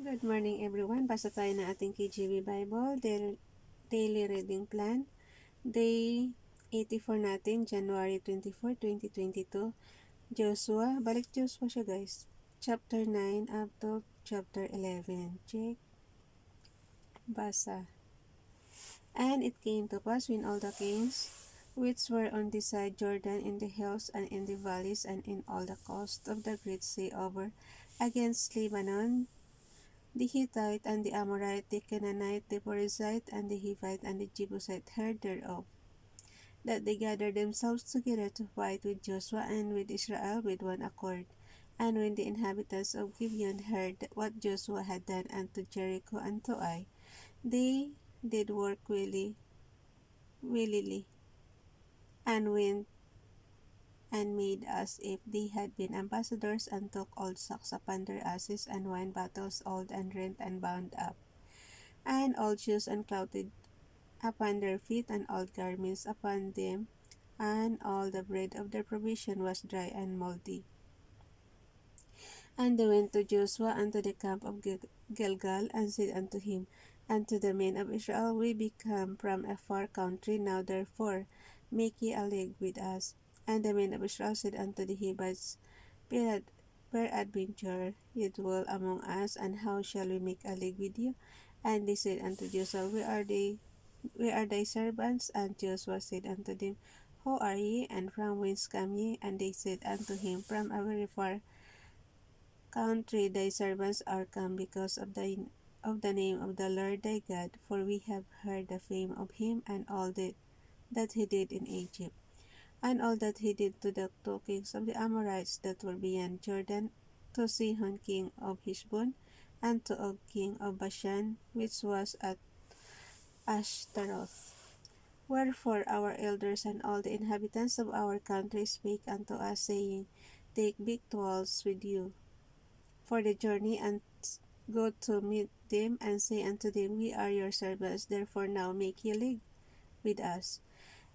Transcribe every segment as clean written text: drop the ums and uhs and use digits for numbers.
Good morning everyone. Basa tayo ng ating KJV Bible, daily reading plan. Day 84 natin, January 24, 2022. Joshua, balik Joshua siya guys. Chapter 9 up to chapter 11. Check. Basa. And it came to pass when all the kings which were on this side Jordan in the hills and in the valleys and in all the coast of the great sea over against Lebanon, the Hittite and the Amorite, the Canaanite, the Perizzite, and the Hivite, and the Jebusite heard thereof, that they gathered themselves together to fight with Joshua and with Israel with one accord. And when the inhabitants of Gibeon heard what Joshua had done unto Jericho and to Ai, they did work willily, and went and made as if they had been ambassadors, and took old sacks upon their asses, and wine bottles old and rent and bound up, and old shoes unclouted upon their feet, and old garments upon them, and all the bread of their provision was dry and mouldy. And they went to Joshua unto the camp of Gilgal, and said unto him, and to the men of Israel, We be come from a far country, now therefore make ye a league with us. And the men of Israel said unto the Hivites, Peradventure ye dwell among us, and how shall we make a league with you? And they said unto Joshua, We are thy servants. And Joshua said unto them, Who are ye, and from whence come ye? And they said unto him, From a very far country thy servants are come, because of the name of the Lord thy God, for we have heard the fame of him, and all that he did in Egypt, and all that he did to the two kings of the Amorites that were beyond Jordan, to Sihon king of Heshbon, and to Og king of Bashan, which was at Ashtaroth. Wherefore our elders and all the inhabitants of our country spake unto us, saying, Take victuals with you for the journey, and go to meet them, and say unto them, We are your servants, therefore now make ye league with us.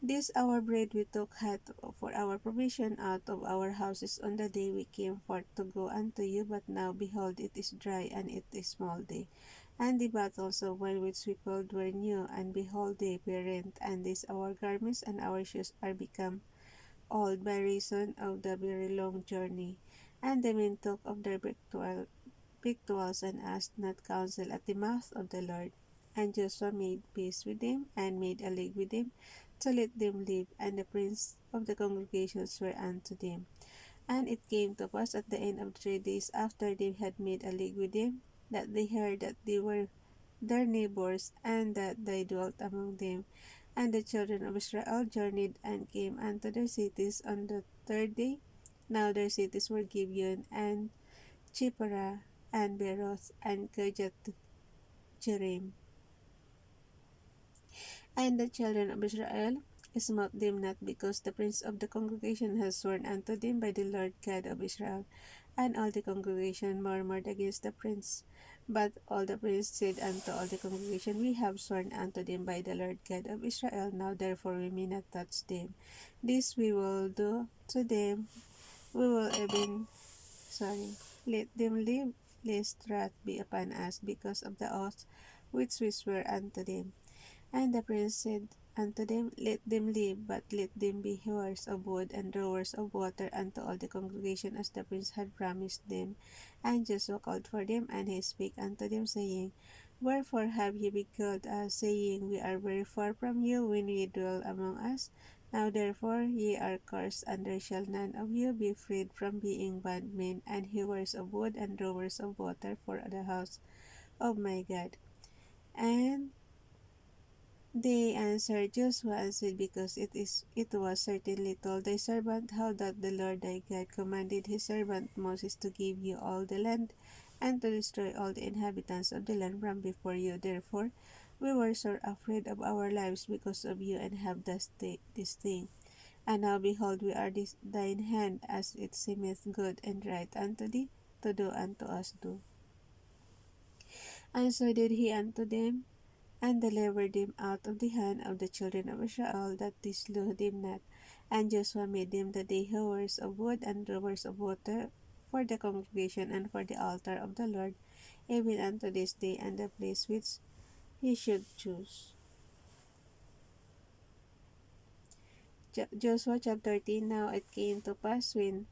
This our bread we took had for our provision out of our houses on the day we came forth to go unto you, but now behold, it is dry, and it is mouldy. And the bottles of wine which we filled were new, and behold, they were rent, and these our garments and our shoes are become old by reason of the very long journey. And the men took of their victuals, and asked not counsel at the mouth of the Lord. And Joshua made peace with them, and made a league with them, to let them live, and the prince of the congregations were unto them. And it came to pass at the end of 3 days after they had made a league with them, that they heard that they were their neighbors, and that they dwelt among them. And the children of Israel journeyed and came unto their cities on the 3rd day. Now their cities were Gibeon, and Chipara, and Beroth, and Kirjath Jearim. And the children of Israel smote them not, because the prince of the congregation has sworn unto them by the Lord God of Israel. And all the congregation murmured against the prince. But all the prince said unto all the congregation, We have sworn unto them by the Lord God of Israel, now therefore we may not touch them. This we will do to them. We will let them live, lest wrath be upon us, because of the oath which we swear unto them. And the prince said unto them, Let them live, but let them be hewers of wood and drawers of water unto all the congregation, as the prince had promised them. And Joshua called for them, and he spake unto them, saying, Wherefore have ye beguiled us, saying, We are very far from you, when ye dwell among us? Now therefore ye are cursed, and there shall none of you be freed from being bondmen, and hewers of wood and drawers of water for the house of my God. And they answered Joshua and said, Because it was certainly told thy servant, how that the Lord thy God commanded his servant Moses to give you all the land, and to destroy all the inhabitants of the land from before you. Therefore we were sore afraid of our lives because of you, and have thus this thing. And now behold, we are thine hand, as it seemeth good and right unto thee, to do unto us do. And so did he unto them, and delivered them out of the hand of the children of Israel, that they slew them not. And Joshua made them that day hewers of wood and drawers of water for the congregation and for the altar of the Lord, even unto this day, and the place which he should choose. Joshua chapter 13. Now it came to pass when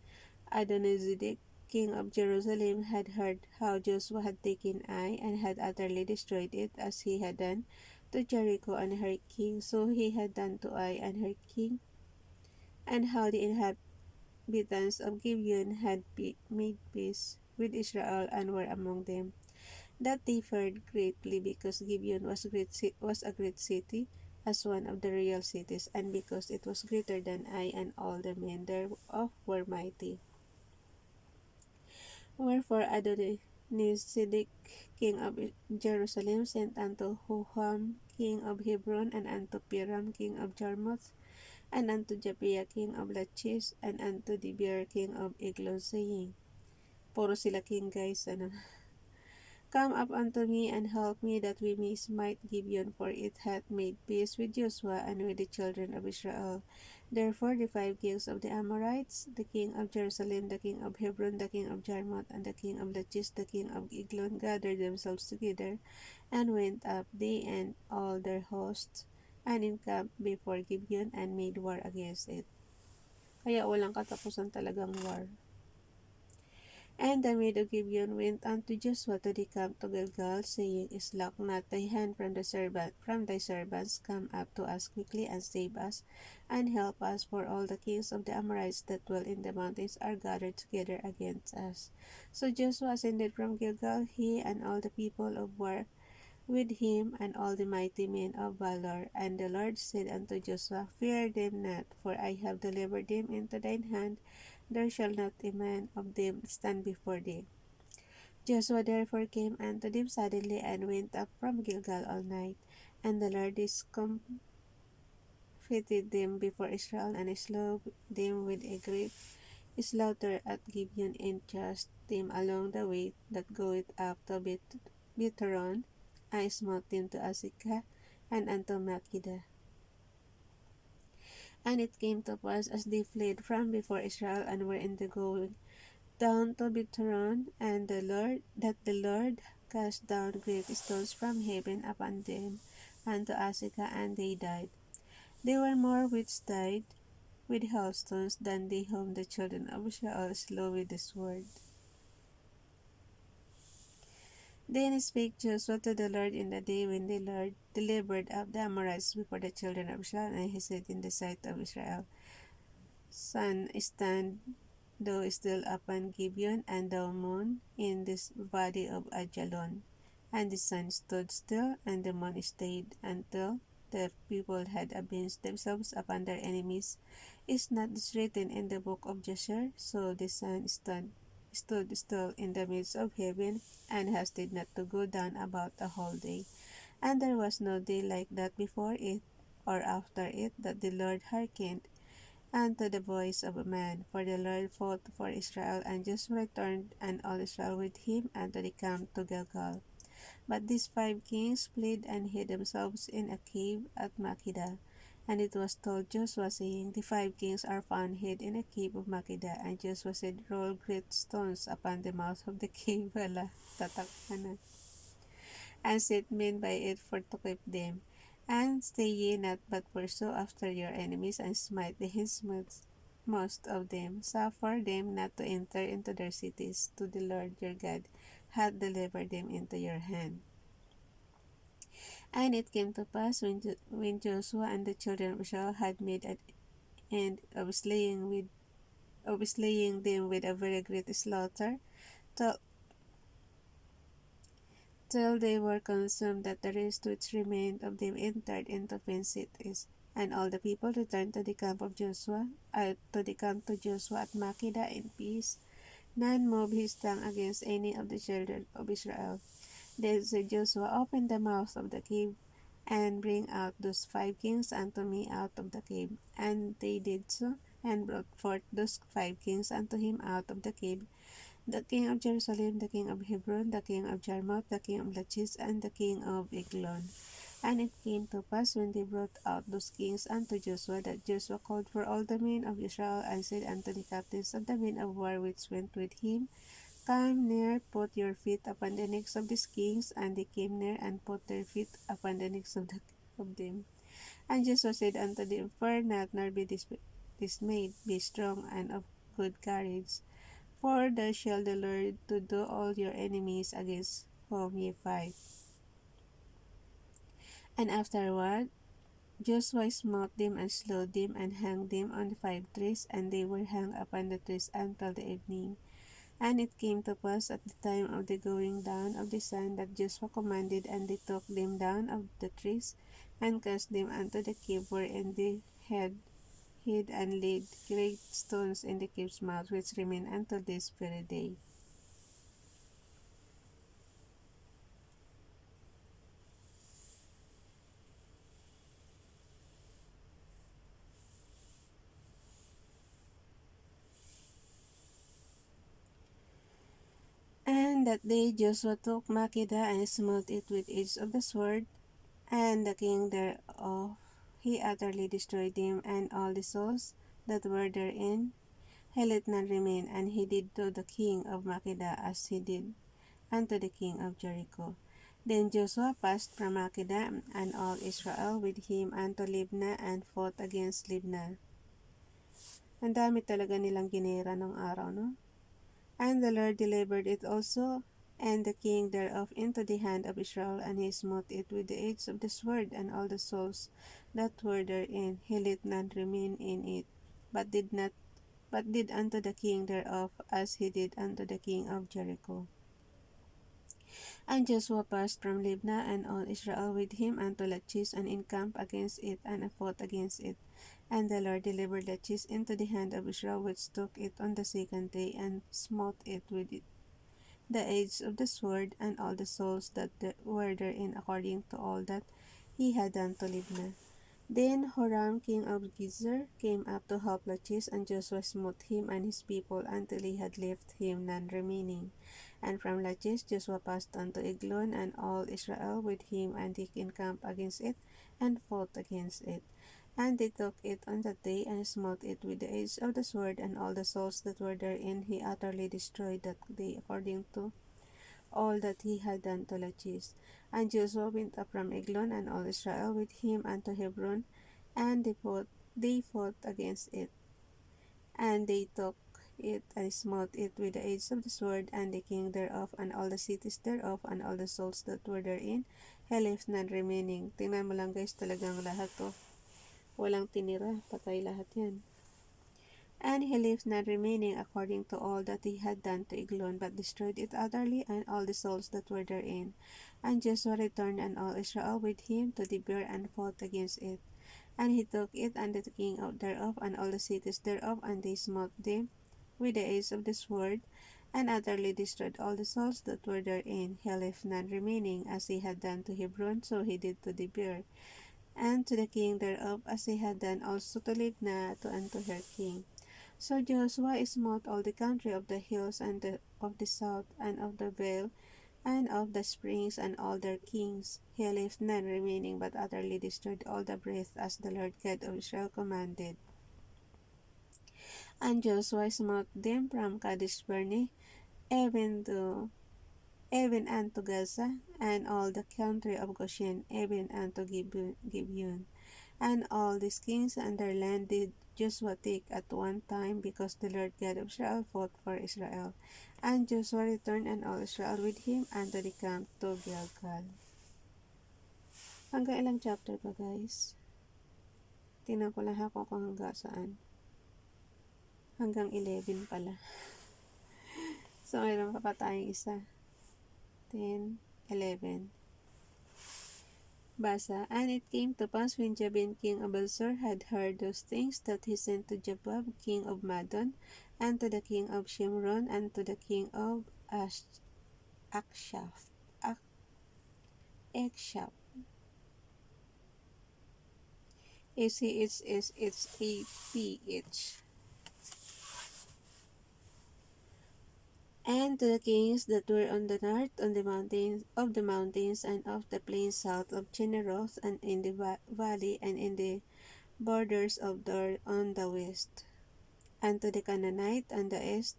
Adonizedek, king of Jerusalem, had heard how Joshua had taken Ai and had utterly destroyed it, as he had done to Jericho and her king, so he had done to Ai and her king, and how the inhabitants of Gibeon had made peace with Israel and were among them, that they feared greatly, because Gibeon was a great city, as one of the royal cities, and because it was greater than Ai, and all the men thereof were mighty. Wherefore Adonizedek, king of Jerusalem, sent unto Hoham, king of Hebron, and unto Piram, king of Jarmuth, and unto Japhia, king of Lachish, and unto Dibir, king of Eglon, saying, puro sila king guys, come up unto me, and help me, that we may smite Gibeon, for it hath made peace with Joshua and with the children of Israel. Therefore the 5 kings of the Amorites, the king of Jerusalem, the king of Hebron, the king of Jarmuth, and the king of Lachish, the king of Eglon, gathered themselves together, and went up, they and all their hosts, and encamped before Gibeon, and made war against it. Kaya walang katapusan talagang war. And the maid of Gibeon went unto Joshua to the camp to Gilgal, saying, Slack not thy hand from thy servants, come up to us quickly, and save us, and help us, for all the kings of the Amorites that dwell in the mountains are gathered together against us. So Joshua ascended from Gilgal, he and all the people of war with him, and all the mighty men of valor. And the Lord said unto Joshua, Fear them not, for I have delivered them into thine hand. There shall not a man of them stand before thee. Joshua therefore came unto them suddenly, and went up from Gilgal all night. And the Lord discomfited them before Israel, and slew them with a great slaughter at Gibeon, and chased them along the way that goeth up to Bithron. I smote them to Azekah, and unto Makkedah. And it came to pass, as they fled from before Israel, and were in the going down to Bithron, and the Lord cast down great stones from heaven upon them, and to Azekah, and they died. There were more which died with hailstones than they whom the children of Israel slew with the sword. Then spake Joshua to the Lord in the day when the Lord delivered up the Amorites before the children of Israel, and he said in the sight of Israel, Sun, stand thou still upon Gibeon, and thou moon in this valley of Ajalon. And the sun stood still, and the moon stayed, until the people had avenged themselves upon their enemies. Is not this written in the book of Jasher? So the sun stood still in the midst of heaven, and hasted not to go down about a whole day. And there was no day like that before it, or after it, that the Lord hearkened unto the voice of a man. For the Lord fought for Israel, and Joshua returned, and all Israel with him, unto the camp to Gilgal. But these 5 kings fled and hid themselves in a cave at Makkedah. And it was told Joshua, saying, The 5 kings are found hid in a cave of Makkedah. And Joshua said, Roll great stones upon the mouth of the cave, tatakpan, and set men by it for to keep them. And stay ye not, but pursue after your enemies, and smite the hindmost of them. Suffer them not to enter into their cities, to the Lord your God hath delivered them into your hand. And it came to pass, when Joshua and the children of Israel had made an end of slaying them with a very great slaughter, till they were consumed, that the rest which remained of them entered into fenced cities. And all the people returned to the camp of Joshua, at Makkedah in peace. None moved his tongue against any of the children of Israel. Then said Joshua, Open the mouth of the cave, and bring out those 5 kings unto me out of the cave. And they did so, and brought forth those 5 kings unto him out of the cave, the king of Jerusalem, the king of Hebron, the king of Jarmuth, the king of Lachish, and the king of Eglon. And it came to pass when they brought out those kings unto Joshua, that Joshua called for all the men of Israel, and said unto the captains of the men of war which went with him, Come near, put your feet upon the necks of these kings. And they came near, and put their feet upon the necks of them. And Joshua said unto them, Fear not, nor be dismayed, be strong and of good courage. For thus shall the Lord to do all your enemies against whom ye fight. And afterward Joshua smote them and slew them and hanged them on the 5 trees, and they were hung upon the trees until the evening. And it came to pass at the time of the going down of the sun that Joshua commanded, and they took them down of the trees, and cast them unto the cave wherein they had hid, and laid great stones in the cave's mouth, which remain until this very day. And that day Joshua took Makkedah, and smote it with edge of the sword, and the king thereof he utterly destroyed him, and all the souls that were therein. He let none remain, and he did to the king of Makkedah as he did unto the king of Jericho. Then Joshua passed from Makkedah, and all Israel with him unto Libnah, and fought against Libnah. Ang dami talaga nilang ginera nung araw, no? And the Lord delivered it also, and the king thereof into the hand of Israel, and he smote it with the edge of the sword, and all the souls that were therein. He let none remain in it, but did unto the king thereof as he did unto the king of Jericho. And Joshua passed from Libnah, and all Israel with him unto Lachish, and encamped against it, and fought against it. And the Lord delivered Lachish into the hand of Israel, which took it on the second day, and smote it with the edge of the sword, and all the souls that were therein, according to all that he had done to Libnah. Then Horam king of Gezer came up to help Lachish, and Joshua smote him and his people until he had left him none remaining. And from Lachish Joshua passed unto Eglon, and all Israel with him, and they encamped against it, and fought against it. And they took it on that day, and smote it with the edge of the sword, and all the souls that were therein he utterly destroyed that day, according to all that he had done to Lachish. And Joshua went up from Eglon, and all Israel with him unto Hebron, and they fought against it. And they took it, and smote it with the edge of the sword, and the king thereof, and all the cities thereof, and all the souls that were therein. He left none remaining. Tingnan mo lang guys, talagang lahat to. Walang tinira, patay lahat yan. And he left none remaining according to all that he had done to Eglon, but destroyed it utterly, and all the souls that were therein. And Joshua returned, and all Israel with him, to Debir, and fought against it. And he took it, and the king thereof, and all the cities thereof, and they smote them with the edge of the sword, and utterly destroyed all the souls that were therein. He left none remaining, as he had done to Hebron, so he did to Debir, and to the king thereof, as he had done also to Libnah, unto her king. So Joshua smote all the country of the hills, and of the south, and of the vale, and of the springs, and all their kings. He left none remaining, but utterly destroyed all the breath, as the Lord God of Israel commanded. And Joshua smote them from Kadesh Barnea, even unto Gaza, and all the country of Goshen, even unto Gibeon. And all these kings and their land did Joshua take at one time, because the Lord God of Israel fought for Israel. And Joshua returned, and all Israel with him, unto the camp to Gilgal. Hanggang ilang chapter pa guys? Tingnan ko lang ako kung hanggang saan. Hanggang 11 pala. So, mayroon pa tayong isa. 10, 11. Basa. And it came to pass when Jabin king of Belsor had heard those things, that he sent to Jabab king of Madon, and to the king of Shimron, and to the king of Akshaf. Akshaf. ACHSHAPH. And to the kings that were on the north, on the mountains, and of the plains south of Chinneroth, and in the valley, and in the borders of Dor on the west, and to the Canaanite on the east,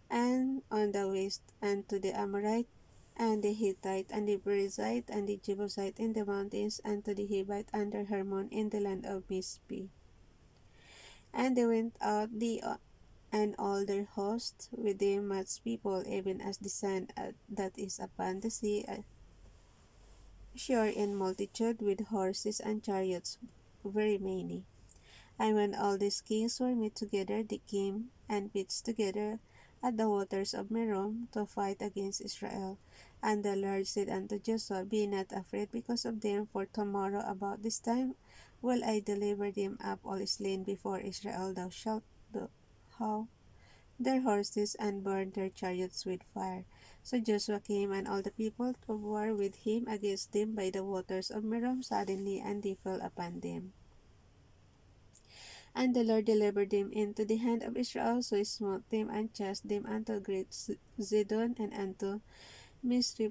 and on the west, and to the Amorite, and the Hittite, and the Perizzite, and the Jebusite in the mountains, and to the Hivite under Hermon in the land of Mizpeh. And they went out and all their host with them much people, even as the sand that is upon the sea, sure in multitude, with horses and chariots very many. And when all these kings were met together, they came and pitched together at the waters of Merom to fight against Israel. And the Lord said unto Joshua, Be not afraid because of them, for tomorrow about this time will I deliver them up all slain before Israel. Thou shalt do how their horses and burn their chariots with fire. So Joshua came and all the people to war with him against them by the waters of Merom suddenly, and they fell upon them. And the Lord delivered them into the hand of Israel, so he smote them and cast them unto great Zidon and unto Misrepotmaim,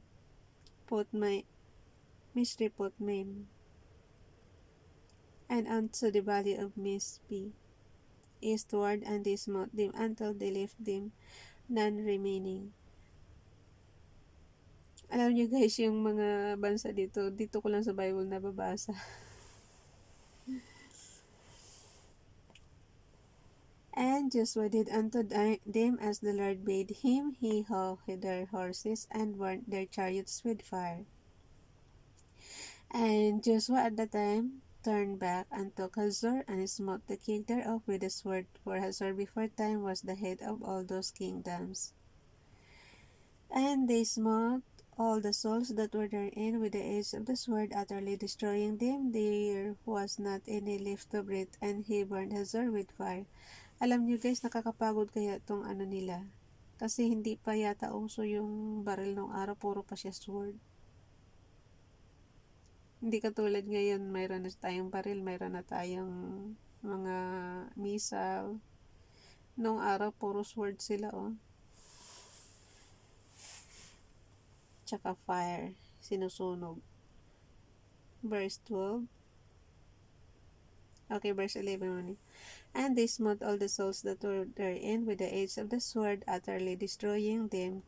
and unto the valley of Mizpeh eastward, and they smote them until they left them none remaining. Alam niyo guys, yung mga bansa dito ko lang sa Bible nababasa. And Joshua did unto them as the Lord bade him. He howed their horses and burnt their chariots with fire. And Joshua at the time turned back and took Hazor, and smote the king thereof with a sword, for Hazor before time was the head of all those kingdoms. And they smote all the souls that were therein with the edge of the sword, utterly destroying them. There was not any left of it, and he burned Hazor with fire. Alam niyo guys, nakakapagod kaya itong nila. Kasi hindi pa yata uso yung baril nung araw, puro pa siya sword. Hindi katulad ngayon, mayroon na tayong baril, mayroon na tayong mga missile. Nung araw, puro sword sila, Tsaka fire, sinusunog. Verse 12. Okay, verse 11 only. And they smote all the souls that were therein with the edge of the sword, utterly destroying them.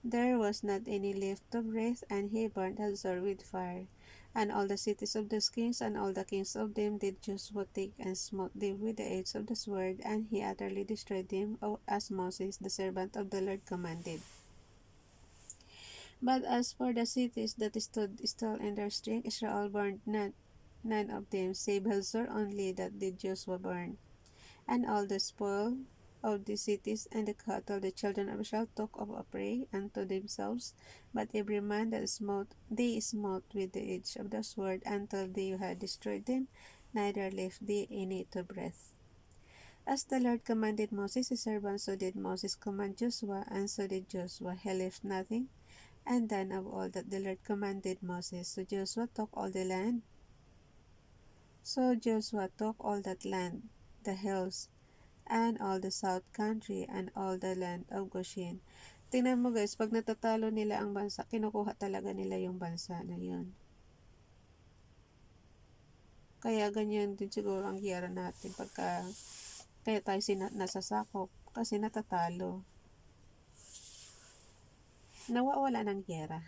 There was not any left of wrath, and he burnt Hazor with fire. And all the cities of those kings, and all the kings of them, did Joshua take and smote them with the edge of the sword, and he utterly destroyed them, as Moses, the servant of the Lord, commanded. But as for the cities that stood still in their strength, Israel burned none of them, save Hazor only, that did Joshua burn. And all the spoil of the cities and the cattle the children of Israel took of a prey unto themselves, but every man that they smote with the edge of the sword until they had destroyed them, neither left they any to breath. As the Lord commanded Moses his servant, so did Moses command Joshua, and so did Joshua. He left nothing undone of all that the Lord commanded Moses. So Joshua took all that land, the hills, and all the south country, and all the land of Goshen. Tingnan mo guys, pag natatalo nila ang bansa, kinukuha talaga nila yung bansa na yun. Kaya ganyan din siguro ang giyara natin kaya tayo nasasakop kasi natatalo. Nawawala ng giyera.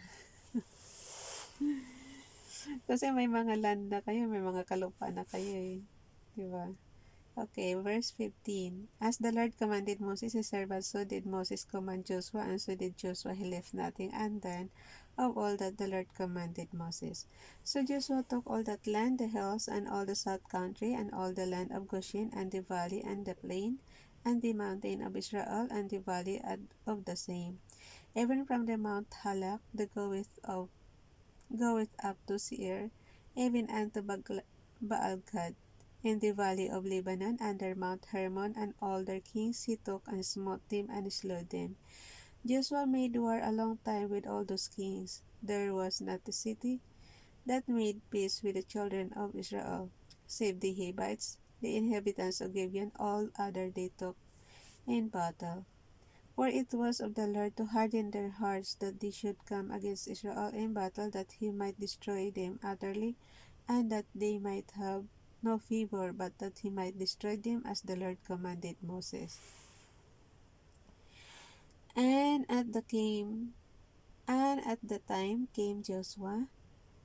Kasi may mga land na kayo, may mga kalupa na kayo Diba? Okay, verse 15. As the Lord commanded Moses his servant, so did Moses command Joshua, and so did Joshua. He left nothing undone of all that the Lord commanded Moses. So Joshua took all that land, the hills, and all the south country, and all the land of Goshen, and the valley, and the plain, and the mountain of Israel, and the valley of the same, even from the Mount Halak, the goeth up to Seir, even unto Baalgad, in the valley of Lebanon, under Mount Hermon, and all their kings he took and smote them and slew them. Joshua made war a long time with all those kings. There was not a city that made peace with the children of Israel, save the Hivites, the inhabitants of Gibeon. All other they took in battle. For it was of the Lord to harden their hearts, that they should come against Israel in battle, that he might destroy them utterly, and that they might have no favor, but that he might destroy them, as the Lord commanded Moses. And at the time came Joshua,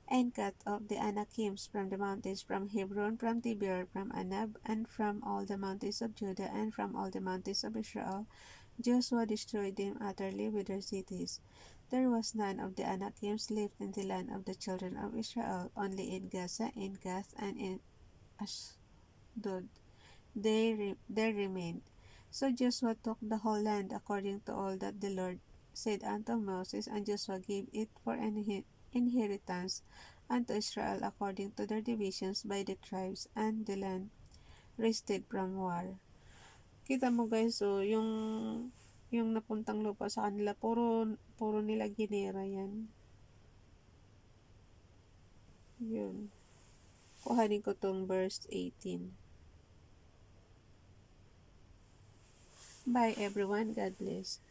and cut off the Anakims from the mountains, from Hebron, from Tibir, from Anab, and from all the mountains of Judah, and from all the mountains of Israel. Joshua destroyed them utterly with their cities. There was none of the Anakims left in the land of the children of Israel, only in Gaza, in Gath, and in Ashdod there remained. So Joshua took the whole land according to all that the Lord said unto Moses, and Joshua gave it for an inheritance unto Israel according to their divisions by the tribes, and the land rested from war. Kita mo guys, so yung napuntang lupa sa kanila, puro nila ginera yan. Yun. Kuhanin ko tong verse 18. Bye everyone. God bless.